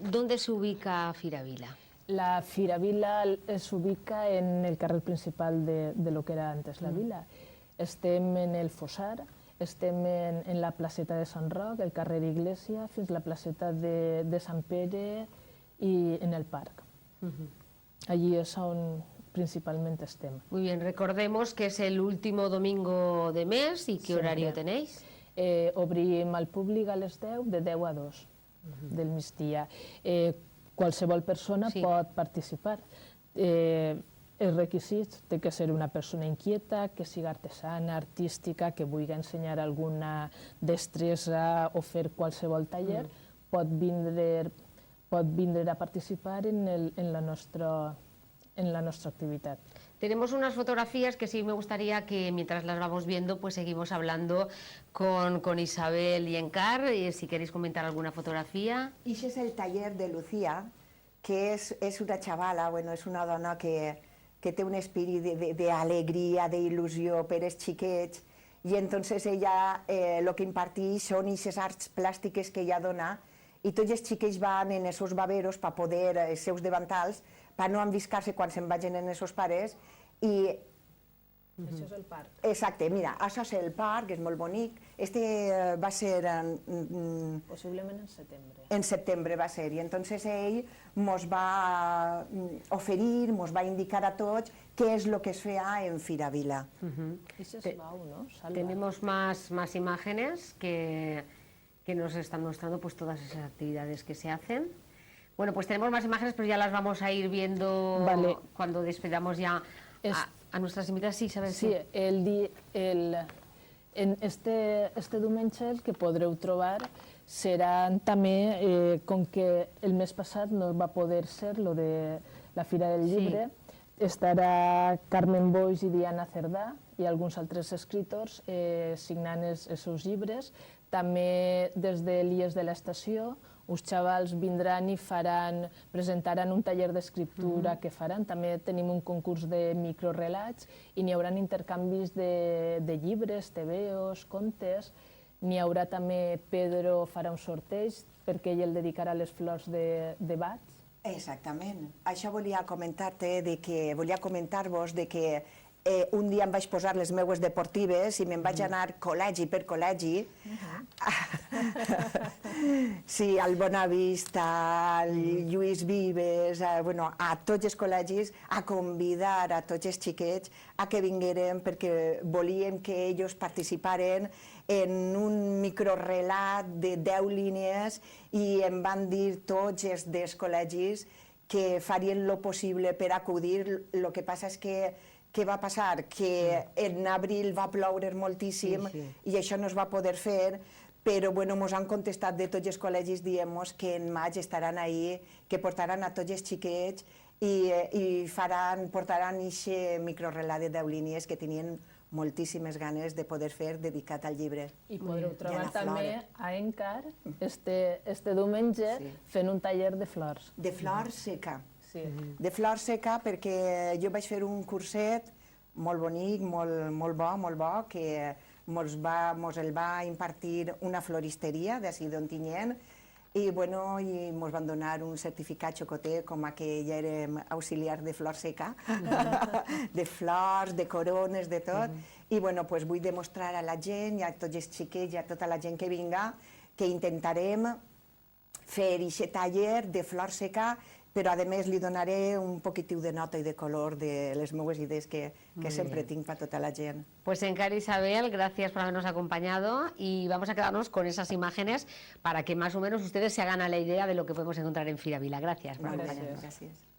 ¿Dónde se ubica Firavila? La Firavila se ubica en el carrer principal de lo que era antes la vila. Estem en el Fossar, estem en la placeta de Sant Roc, el carrer Iglesia, fins a la placeta de Sant Pere y en el parc. Allí es on principalmente estem. Muy bien, recordemos que es el último domingo de mes y ¿qué horario tenéis? Obrim al públic a les 10, de 10 a 2 del migdia. Qualsevol persona pot participar. Els requisits té que ser una persona inquieta, que sigui artesana, artística, que vulgui ensenyar alguna destresa o fer qualsevol taller, pot vindre a participar en la nostra actividad. Tenemos unas fotografías que sí me gustaría que mientras las vamos viendo pues seguimos hablando con Isabel y Encar, si queréis comentar alguna fotografía. Ese es el taller de Lucía, que es una chavala, bueno, es una dona que té un espíritu de alegría, de il·lusió per als xiquets, i entonces ella lo que imparteix són aquestes arts plàstiques que ella dona, i tots els xiquets van en esos baberos per poder, els seus davantals, per no enviscar-se quan se'n vagin en esos pares, i... Això és el parc. Exacte, mira, això és el parc, és molt bonic. Este va ser... Possiblement en setembre. En setembre va ser, i entonces ell mos va oferir, mos va indicar a tots què és el que es feia en Firavila. Això és bau, ¿no? Salva. Tenemos más imágenes que nos están mostrando pues todas esas actividades que se hacen. Bueno, pues tenemos más imágenes, pero ya las vamos a ir viendo cuando despedamos ya a nuestras invitadas. Sí, Isabel, sí. En este diumenge el que podreu trobar seran també, com que el mes passat no va poder ser lo de la Fira del Llibre, estarà Carmen Boix i Diana Cerdà i alguns altres escriptors signant els seus llibres. També des de l'IES de l'estació, els xavals vindran i presentaran un taller d'escriptura que faran. També tenim un concurs de microrelats i n'hi haurà intercanvis de llibres, tebeos, contes. N'hi haurà també, Pedro farà un sorteig perquè ell el dedicarà a les flors de Bach. Exactament. Això volia comentar-vos que un dia em vaig posar les meues deportives i me'n vaig anar col·legi per col·legi, sí, al Bonavista, al Lluís Vives, a tots els col·legis, a convidar a tots els xiquets a que vingueren perquè volíem que ells participaren en un microrelat de 10 línies i em van dir tots els dels col·legis que farien el possible per acudir. El que passa és que què va passar? Que en abril va ploure moltíssim i això no es va poder fer, però ens han contestat de tots els col·legis dient-nos que en maig estaran ahí, que portaran a tots els xiquets i portaran aquest microrelat de 10 línies que tenien moltíssimes ganes de poder fer dedicat al llibre. I podreu trobar també a Encar este diumenge fent un taller de flors. De flor seca. De flor seca, perquè jo vaig fer un curset molt bonic, molt bo, que mos el va impartir una floristeria d'ací d'Ontinyent i mos van donar un certificat xocoter com que ja érem auxiliar de flor seca, de flors, de corones, de tot. I vull demostrar a la gent, i a tots els xiquets i a tota la gent que vinga, que intentarem fer aquest taller de flor seca, però a més li donaré un poquitiu de nota y de color de les meves idees que siempre tinc para tota la gent. Pues Encar, Isabel, gracias por habernos acompañado y vamos a quedarnos con esas imágenes para que más o menos ustedes se hagan a la idea de lo que podemos encontrar en Firavila. Gracias por acompañarnos. Gracias.